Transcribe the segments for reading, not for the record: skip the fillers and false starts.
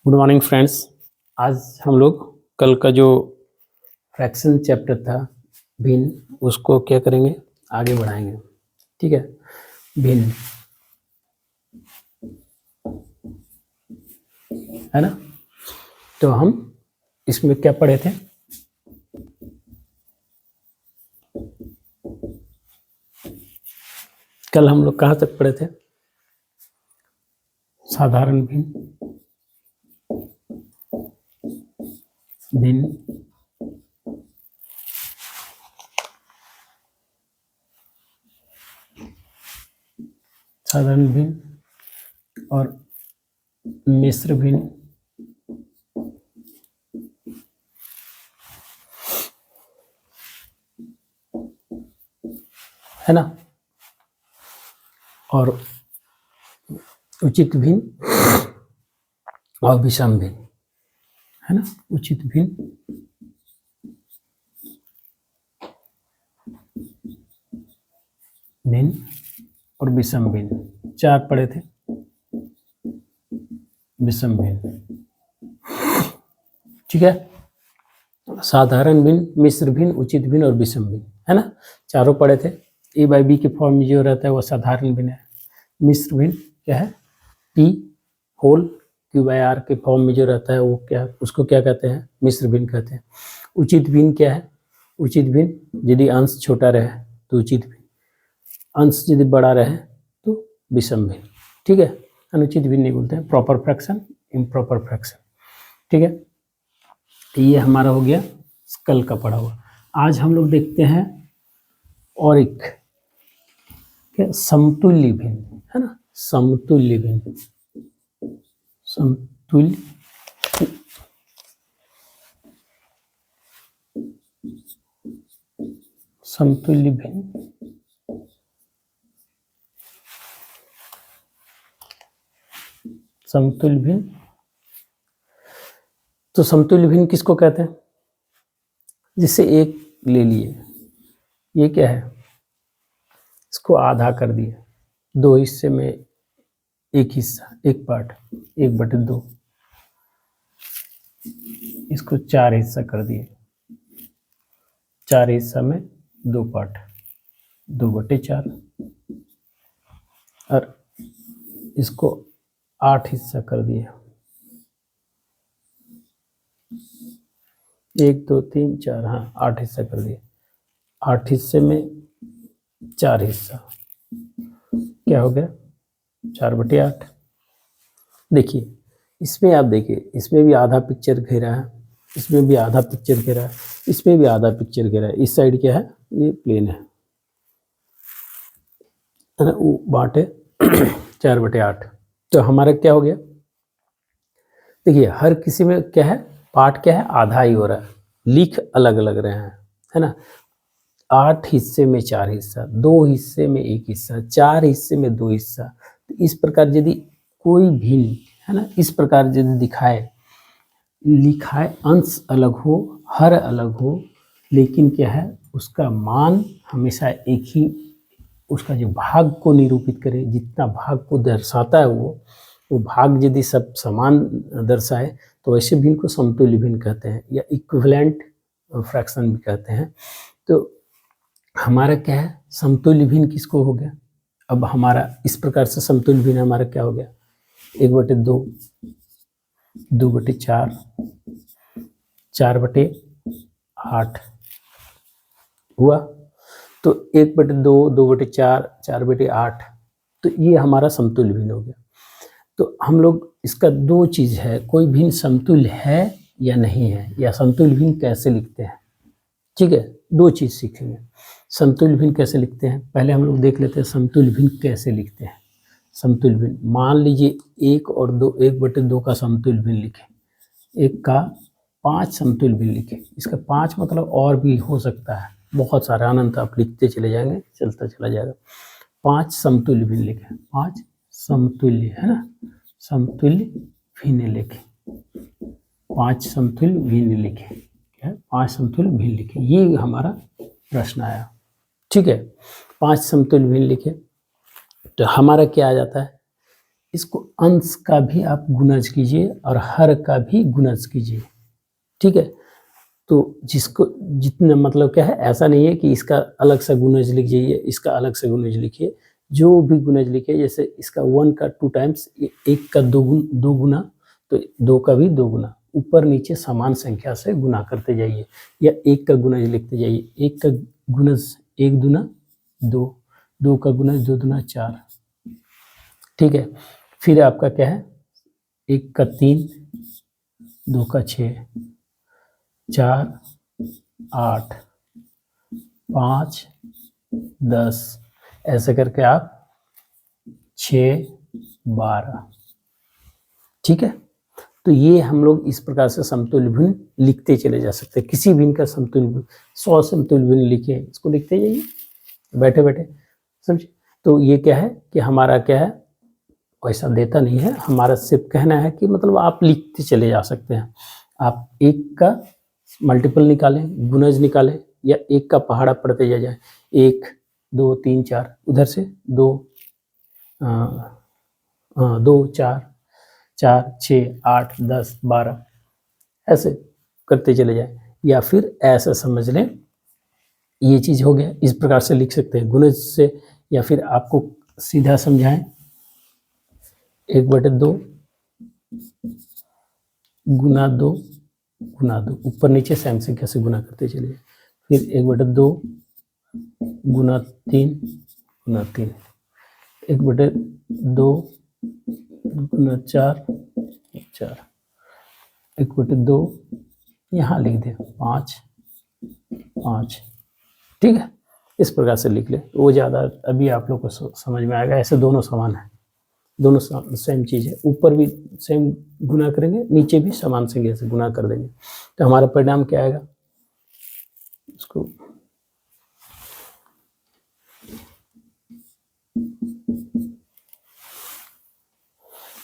Good morning friends. आज हम लोग कल का जो फ्रैक्शन चैप्टर था भिन्न, उसको क्या करेंगे, आगे बढ़ाएंगे। ठीक है, भिन्न है ना। तो हम इसमें क्या पढ़े थे, कल हम लोग कहाँ तक पढ़े थे? साधारण भिन्न, भिन्न, साधारण भिन्न और मिश्र भिन्न। है ना। और उचित भिन्न और विषम भिन्न, है ना। उचित भिन्न, भिन्न और विषम भिन्न, चार पढ़े थे। विषम भिन्न, ठीक है। साधारण भिन्न, मिश्र भिन्न, उचित भिन्न और विषम भिन्न, है ना। चारों पढ़े थे। ए बाई बी के फॉर्म में जो रहता है वो साधारण भिन्न है। मिश्र भिन्न क्या है? P whole Q by R के फॉर्म में जो रहता है वो क्या, उसको क्या कहते हैं? मिश्र भिन्न कहते हैं। उचित भिन्न क्या है? उचित भिन्न यदि अंश छोटा रहे तो उचित भिन्न, अंश यदि बड़ा रहे तो विषम भिन्न। ठीक है। अनुचित भिन्न नहीं बोलते हैं, प्रॉपर फ्रैक्शन, इम्प्रॉपर फ्रैक्शन। ठीक है, ये हमारा हो गया कल का पढ़ा हुआ। आज हम लोग देखते हैं और एक क्या, समतुल्य भिन्न, है ना। समतुल्य भिन्न, समतुल्य समतुल्य भिन्न, समतुल्य भिन्न। तो समतुल्य भिन्न किसको कहते हैं? जिससे एक ले लिए, ये क्या है, इसको आधा कर दिया, दो हिस्से में एक हिस्सा, एक पार्ट, 1/2, इसको 4 हिस्सा कर दिए, 4 हिस्सा में 2 पार्ट, 2/4, और इसको 8 हिस्सा कर दिए, 1 2 3 4, हाँ 8 हिस्सा कर दिए। 8 हिस्से में 4 हिस्सा, क्या हो गया? 4/8। देखिए इसमें, आप देखिए इसमें भी आधा पिक्चर घेरा है, इसमें भी आधा पिक्चर घेरा है, इसमें भी आधा पिक्चर घेरा है। इस साइड क्या है? ये प्लेन है ना, वो बाँटे 4/8। तो हमारा क्या हो गया? देखिए हर किसी में क्या है, पार्ट क्या है, आधा ही हो रहा है, लिख अलग अलग रहे हैं, है ना। 8 हिस्से में 4 हिस्सा, 2 हिस्से में 1 हिस्सा, 4 हिस्से में 2 हिस्सा। तो इस प्रकार यदि कोई भिन्न, है ना, इस प्रकार यदि दिखाए, लिखाए, अंश अलग हो, हर अलग हो, लेकिन क्या है, उसका मान हमेशा एक ही, उसका जो भाग को निरूपित करे, जितना भाग को दर्शाता है वो भाग यदि सब समान दर्शाए तो ऐसे भिन्न को समतुल्य भिन्न कहते हैं, या इक्विवेलेंट फ्रैक्शन भी कहते हैं। तो हमारा क्या है, समतुल्य भिन्न किसको हो गया? अब हमारा इस प्रकार से समतुल्य भिन्न हमारा क्या हो गया? 1/2, 2/4, 4/8 हुआ। तो 1/2, 2/4, 4/8, तो ये हमारा समतुल्य भिन्न हो गया। तो हम लोग इसका दो चीज़ है, कोई भिन्न समतुल्य है या नहीं है, या समतुल्य भिन्न कैसे लिखते हैं। ठीक है, दो चीज़ सीखेंगे। समतुल्य भिन्न कैसे लिखते हैं, पहले हम लोग देख लेते हैं समतुल्य भिन्न कैसे लिखते हैं। समतुल्य भिन्न, मान लीजिए 1 और 2, 1/2 का समतुल्य भिन्न लिखें, 1 का 5 समतुल्य भिन्न लिखें। इसका 5 मतलब और भी हो सकता है, बहुत सारा, अनंत आप लिखते चले जाएंगे, चलता चला जाएगा। 5 समतुल्य भिन्न लिखें, 5 समतुल्य, है ना, समतुल्य भिन्न लिखें, 5 समतुल्य भिन्न लिखें, क्या है, 5 समतुल्य भिन्न लिखें। ये हमारा प्रश्न आया। ठीक है, 5 समतुल्य भिन्न लिखें, तो हमारा क्या आ जाता है? इसको अंश का भी आप गुणज कीजिए और हर का भी गुणज कीजिए, ठीक है। तो जिसको जितना मतलब क्या है, ऐसा नहीं है कि इसका अलग सा गुणज लिखिए, इसका अलग से गुणज लिखिए, जो भी गुणज लिखिए, जैसे इसका 1 का 2 टाइम्स, 1 का 2 गुना, तो 2 का भी 2 गुना, ऊपर नीचे समान संख्या से गुना करते जाइए, या 1 का गुणज लिखते जाइए। 1 का गुणज 1 दूना 2, 2 का गुणज 2 दूना 4, ठीक है। फिर आपका क्या है, 1 का 3, 2 का 6, 4 8, 5 10, ऐसे करके आप 6 12, ठीक है। तो ये हम लोग इस प्रकार से समतुल्य भिन्न लिखते चले जा सकते हैं। किसी भिन्न का समतुल्य भिन्न, 100 समतुल्य भिन्न लिखे, इसको लिखते जाइए बैठे बैठे, समझे। तो ये क्या है कि हमारा क्या है, वैसा देता नहीं है, हमारा सिर्फ कहना है कि मतलब आप लिखते चले जा सकते हैं। आप 1 का मल्टीपल निकालें, गुणज निकालें, या 1 का पहाड़ा पढ़ते जाए, 1 2 3 4, उधर से 2 2 4 4 6 8 10 12, ऐसे करते चले जाए। या फिर ऐसा समझ लें, ये चीज़ हो गया, इस प्रकार से लिख सकते हैं गुणज से। या फिर आपको सीधा समझाएं, 1/2 गुना 2 गुना 2, ऊपर नीचे सेम संख्या से गुना करते चलिए। फिर 1/2 गुना 3 गुना 3, 1/2 गुना 4 4, 1/2 यहाँ लिख दे 5 5, ठीक है। इस प्रकार से लिख ले, वो ज़्यादा अभी आप लोग को समझ में आएगा। ऐसे दोनों समान है, दोनों सेम चीज़ है, ऊपर भी सेम गुना करेंगे, नीचे भी समान संख्या से गुना कर देंगे, तो हमारा परिणाम क्या आएगा, उसको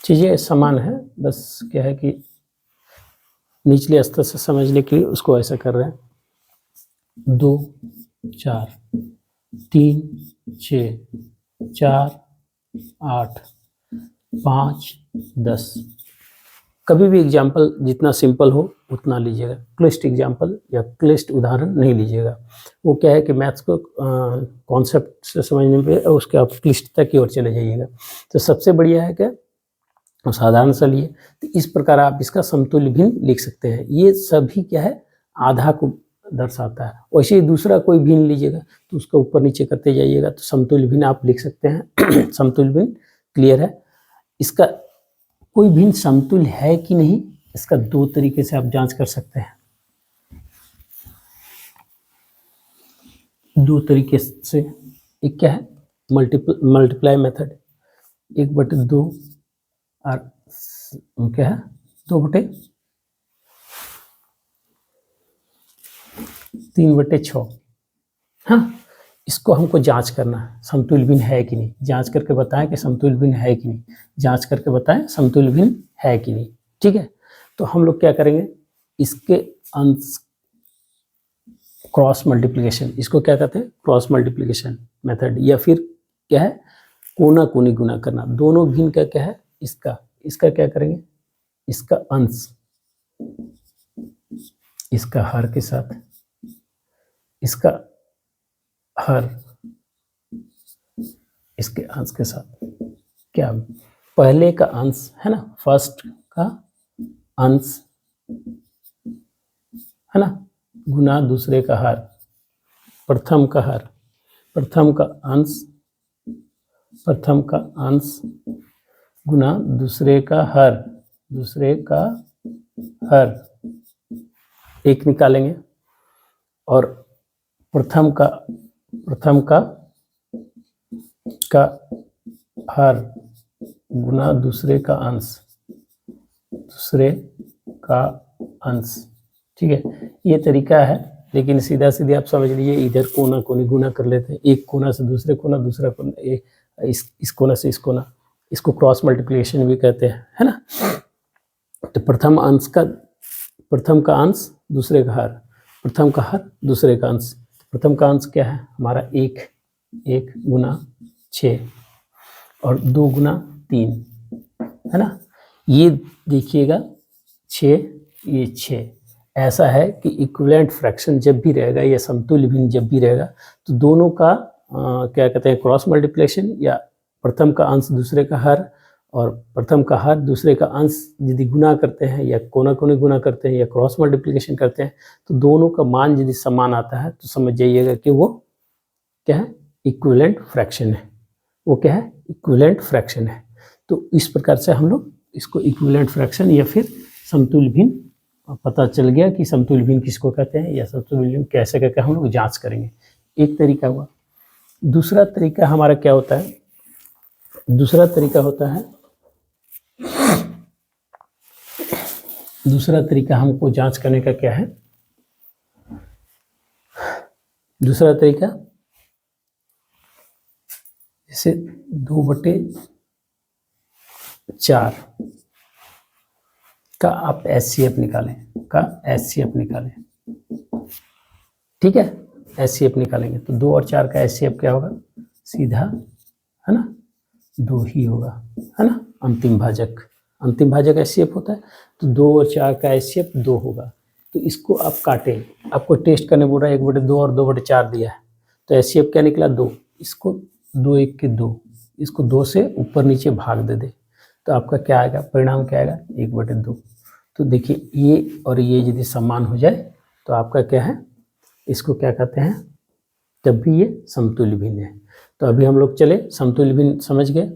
चीज़ें समान है, बस क्या है कि निचले स्तर से समझने के लिए उसको ऐसा कर रहे हैं। 2 4 3 6 4 8 5 10, कभी भी एग्जाम्पल जितना सिंपल हो उतना लीजिएगा, क्लिष्ट एग्जाम्पल या क्लिष्ट उदाहरण नहीं लीजिएगा। वो क्या है कि मैथ्स को कॉन्सेप्ट से समझने पे उसके आप क्लिष्टता की ओर चले जाइएगा। तो सबसे बढ़िया है क्या, साधारण सा लिए, तो इस प्रकार आप इसका समतुल्य भिन्न लिख सकते हैं। ये सभी क्या है, आधा को दर्शाता है। वैसे ही दूसरा कोई भिन्न लीजिएगा तो उसका ऊपर नीचे करते जाइएगा, तो समतुल्य भिन्न आप लिख सकते हैं। समतुल्य भिन्न क्लियर है। इसका कोई भिन्न समतुल्य है कि नहीं, इसका 2 तरीके से आप जांच कर सकते हैं। 2 तरीके से, एक क्या है, मल्टीप्लाई मेथड, 1/2 और क्या है 2/3/6। हाँ, इसको हमको जांच करना है समतुल्य भिन्न है कि नहीं, जांच करके बताएं कि समतुल्य भिन्न है कि नहीं, जांच करके बताएं समतुल्य भिन्न है कि नहीं, ठीक है। तो हम लोग क्या करेंगे, इसके अंश क्रॉस मल्टीप्लिकेशन, इसको क्या कहते हैं, क्रॉस मल्टीप्लिकेशन मेथड, या फिर क्या है, कोना कोनी गुना करना। दोनों भिन्न का क्या है, इसका क्या करेंगे, इसका अंश इसका हर के साथ, इसका हर इसके अंश के साथ, क्या पहले का अंश है ना, फर्स्ट का अंश है ना, गुना दूसरे का हर, प्रथम का हर, प्रथम का अंश गुना दूसरे का हर, एक निकालेंगे, और प्रथम का हर गुना दूसरे का अंश, ठीक है। ये तरीका है, लेकिन सीधा सीधे आप समझ लीजिए, इधर कोना कोनी गुना कर लेते हैं, एक कोना से दूसरे कोना, दूसरा कोना इस कोना से इस कोना, इसको क्रॉस मल्टीप्लिकेशन भी कहते हैं, है ना। तो प्रथम का अंश दूसरे का हर, प्रथम का हर दूसरे का अंश। प्रथम का अंश क्या है हमारा, 1 गुना 6 और 2 गुना 3, है ना। ये देखिएगा 6, ये 6। ऐसा है कि इक्विवेलेंट फ्रैक्शन जब भी रहेगा या समतुल्य भिन्न जब भी रहेगा तो दोनों का क्या कहते हैं क्रॉस मल्टीप्लिकेशन, या प्रथम का अंश दूसरे का हर और प्रथम का हर दूसरे का अंश यदि गुना करते हैं या कोना कोने गुना करते हैं या क्रॉस मल्टीप्लिकेशन करते हैं तो दोनों का मान यदि समान आता है तो समझ जाइएगा कि वो क्या है, इक्विवेलेंट फ्रैक्शन है। वो क्या है, इक्विवेलेंट फ्रैक्शन है। तो इस प्रकार से हम लोग इसको इक्विवेलेंट फ्रैक्शन या फिर समतुल्य भिन्न पता चल गया कि समतुल्य भिन्न किसको कहते हैं या समतुल्य भिन्न कैसे करके हम लोग जांच करेंगे। एक तरीका हुआ। दूसरा तरीका हमारा क्या होता है, दूसरा तरीका होता है, दूसरा तरीका हमको जांच करने का क्या है, दूसरा तरीका जैसे 2/4 का आप HCF निकालें, का HCF निकालें, ठीक है। HCF निकालेंगे तो 2 और 4 का HCF क्या होगा, सीधा है ना 2 ही होगा, है ना। अंतिम भाजक HCF होता है तो 2 और 4 का HCF 2 होगा। तो इसको आप काटें, आपको टेस्ट करने बोल रहा है 1/2 और 2/4 दिया है तो HCF क्या निकला 2। इसको 2 1 के 2, इसको 2 से ऊपर नीचे भाग दे दे तो आपका क्या आएगा, परिणाम क्या आएगा 1/2। तो देखिए ये और ये यदि समान हो जाए तो आपका क्या है, इसको क्या कहते हैं, तब भी ये समतुल्य भिन्न है। तो अभी हम लोग चले समतुल्य भिन्न समझ गए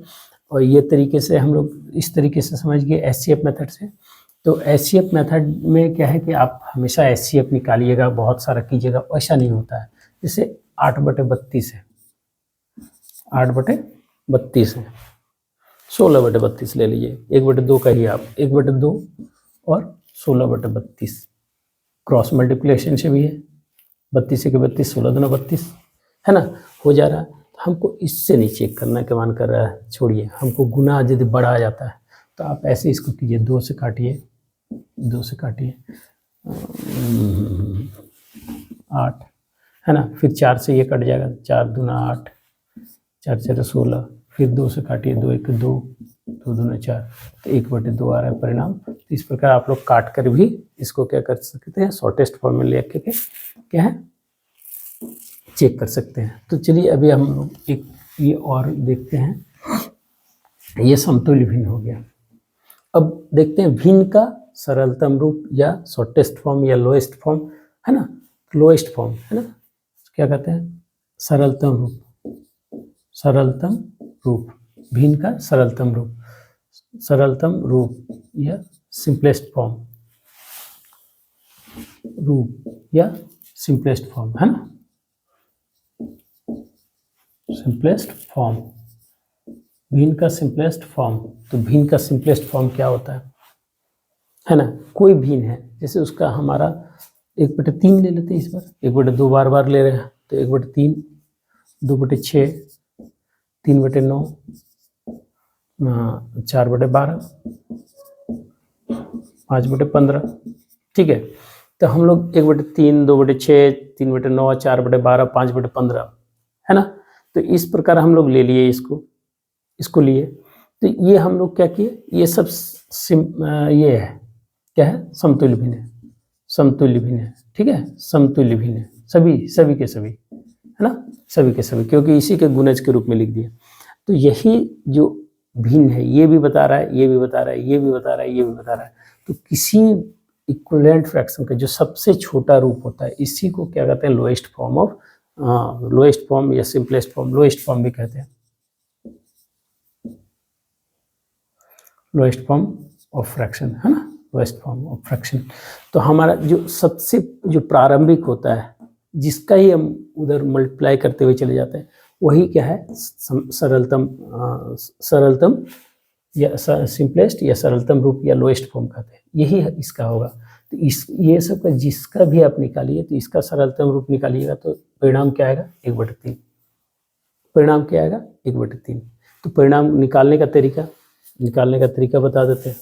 और ये तरीके से हम लोग इस तरीके से समझ गए HCF मेथड से। तो HCF मेथड में क्या है कि आप हमेशा HCF निकालिएगा, बहुत सारा कीजिएगा, ऐसा नहीं होता है। जैसे 8/32 है, 8/32 है, 16/32 ले लीजिए, 1/2 का ही आप 1/2 और 16/32 क्रॉस मल्टीप्लिकेशन से भी है, 32 के 32 16 दूना 32 है ना, हो जा रहा है। हमको इससे नहीं चेक करना कि मान कर रहा है, छोड़िए, हमको गुना यदि बढ़ा आ जाता है तो आप ऐसे इसको कीजिए, 2 से काटिए, 2 से काटिए 8 है ना, फिर 4 से ये कट जाएगा, 4 दूना 8, 4 4 16, फिर 2 से काटिए, 2 1 2, 2 दूना 4, तो 1/2 आ रहा है परिणाम। तो इस प्रकार आप लोग काट कर भी इसको क्या कर सकते हैं, शॉर्टेस्ट फॉर्म में ले के क्या है चेक कर सकते हैं। तो चलिए अभी हम लोग एक ये और देखते हैं, ये समतुल्य भिन्न हो गया। अब देखते हैं भिन्न का सरलतम रूप या शॉर्टेस्ट फॉर्म या लोएस्ट फॉर्म, है ना, लोएस्ट फॉर्म है ना, क्या कहते हैं, सरलतम रूप, सरलतम रूप, भिन्न का सरलतम रूप, सरलतम रूप या सिंपलेस्ट फॉर्म, रूप या सिंपलेस्ट फॉर्म, है ना, सिंपलेस्ट फॉर्म, भिन्न का सिंपलेस्ट फॉर्म। तो भिन्न का सिंपलेस्ट फॉर्म क्या होता है ना, कोई भिन्न है, जैसे उसका हमारा 1/3 ले लेते हैं, इस बार 1/2 बार बार ले रहे हैं तो 1/3, 2/6, 3/9, 4/12, 5/15, ठीक है। तो हम लोग 1/3, 2/6, 3/9, 4/12, 5/15 है ना। तो इस प्रकार हम लोग ले लिए इसको लिए। तो ये हम लोग क्या किए, ये सब ये है क्या है, समतुल्य भिन्न है, समतुल्य भिन्न है, ठीक है, समतुल्य भिन्न है, सभी के सभी, है ना, सभी के सभी, क्योंकि इसी के गुणज के रूप में लिख दिया। तो यही जो भिन्न है ये भी बता रहा है, ये भी बता रहा है, ये भी बता रहा है, ये भी बता रहा है। तो किसी इक्विवेलेंट फ्रैक्शन का जो सबसे छोटा रूप होता है इसी को क्या कहते हैं, lowest form of, lowest form या सिंपलेस्ट फॉर्म, लोएस्ट फॉर्म भी कहते हैं, लोएस्ट फॉर्म ऑफ फ्रैक्शन, है ना, लोएस्ट फॉर्म ऑफ फ्रैक्शन। तो हमारा जो सबसे जो प्रारंभिक होता है जिसका ही हम उधर मल्टीप्लाई करते हुए चले जाते हैं वही क्या है, सरलतम, सरलतम या सिंपलेस्ट या सरलतम रूप या लोएस्ट फॉर्म कहते हैं, यही इसका होगा। तो इस ये सब का जिसका भी आप निकालिए तो इसका सरलतम रूप निकालिएगा तो परिणाम क्या आएगा, 1/3, परिणाम क्या आएगा, 1/3। तो परिणाम निकालने का तरीका बता देते हैं।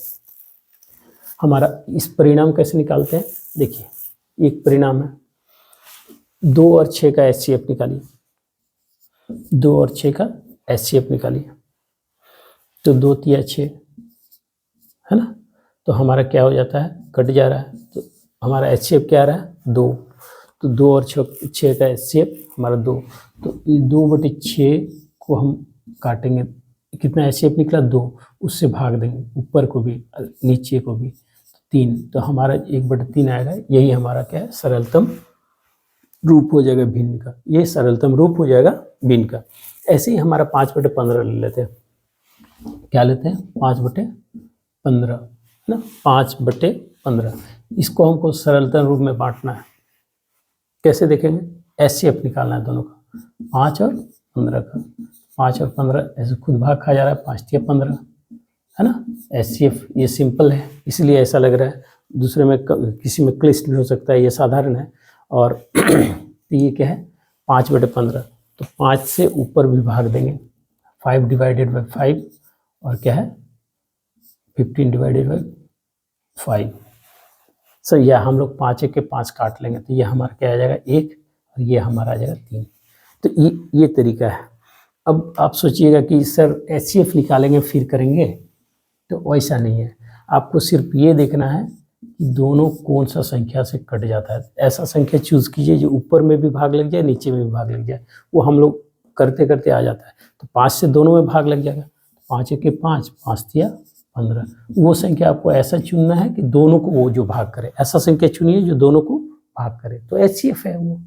हमारा इस परिणाम कैसे निकालते हैं, देखिए एक परिणाम है 2 और 6 का HCF निकालिए, 2 और 6 का HCF निकालिए। तो 2 तिया 6, तो हमारा क्या हो जाता है, कट जा रहा है। तो हमारा एचसीएफ क्या आ रहा है, 2। तो 2 और 6 का एचसीएफ हमारा 2। तो 2/6 को हम काटेंगे, कितना एचसीएफ निकला, 2। उससे भाग देंगे ऊपर को भी नीचे को भी, 3। तो हमारा 1/3 आएगा। यही हमारा क्या है, सरलतम रूप हो जाएगा भिन्न का। ये सरलतम रूप हो जाएगा भिन्न का। ऐसे ही हमारा 5/15 ले लेते हैं। क्या लेते हैं, 5/15 है ना, 5/15। इसको हमको सरलतम रूप में बांटना है। कैसे देखेंगे, एचसीएफ निकालना है दोनों का, 5 और 15 का। 5 और 15 ऐसे खुद भाग खा जा रहा है, 5×3 15 है ना। एचसीएफ ये सिंपल है इसलिए ऐसा लग रहा है, दूसरे में किसी में क्लिष्ट भी हो सकता है, ये साधारण है। और तो ये क्या है, 5/15। तो 5 से ऊपर भी भाग देंगे, 5/5 और क्या है 15/5। सर यह हम लोग 5 के 5 काट लेंगे, तो ये हमारा क्या आ जाएगा 1 और ये हमारा आ जाएगा 3। तो ये तरीका है। अब आप सोचिएगा कि सर एचसीएफ निकालेंगे फिर करेंगे, तो वैसा नहीं है। आपको सिर्फ ये देखना है कि दोनों कौन सा संख्या से कट जाता है। ऐसा संख्या चूज कीजिए जो ऊपर में भी भाग लग जाए, नीचे में भी भाग लग जाए। वो हम लोग करते करते आ जाता है। तो 5 से दोनों में भाग लग जाएगा, 5 के 5, 5×3 15। वो संख्या आपको ऐसा चुनना है कि दोनों को वो जो भाग करे, ऐसा संख्या चुनिए जो दोनों को भाग करे, तो एचसीएफ है वो।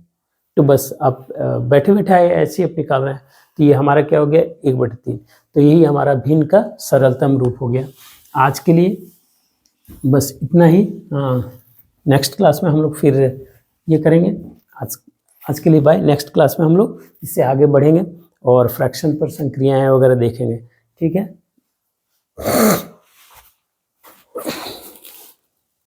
तो बस आप बैठे बैठे आए एचसीएफ निकाल रहे हैं, तो ये हमारा क्या हो गया 1/3। तो यही हमारा भिन्न का सरलतम रूप हो गया। आज के लिए बस इतना ही। नेक्स्ट क्लास में हम लोग फिर ये करेंगे। आज के लिए बाय। नेक्स्ट क्लास में हम लोग इससे आगे बढ़ेंगे और फ्रैक्शन पर संक्रियाएं वगैरह देखेंगे। ठीक है।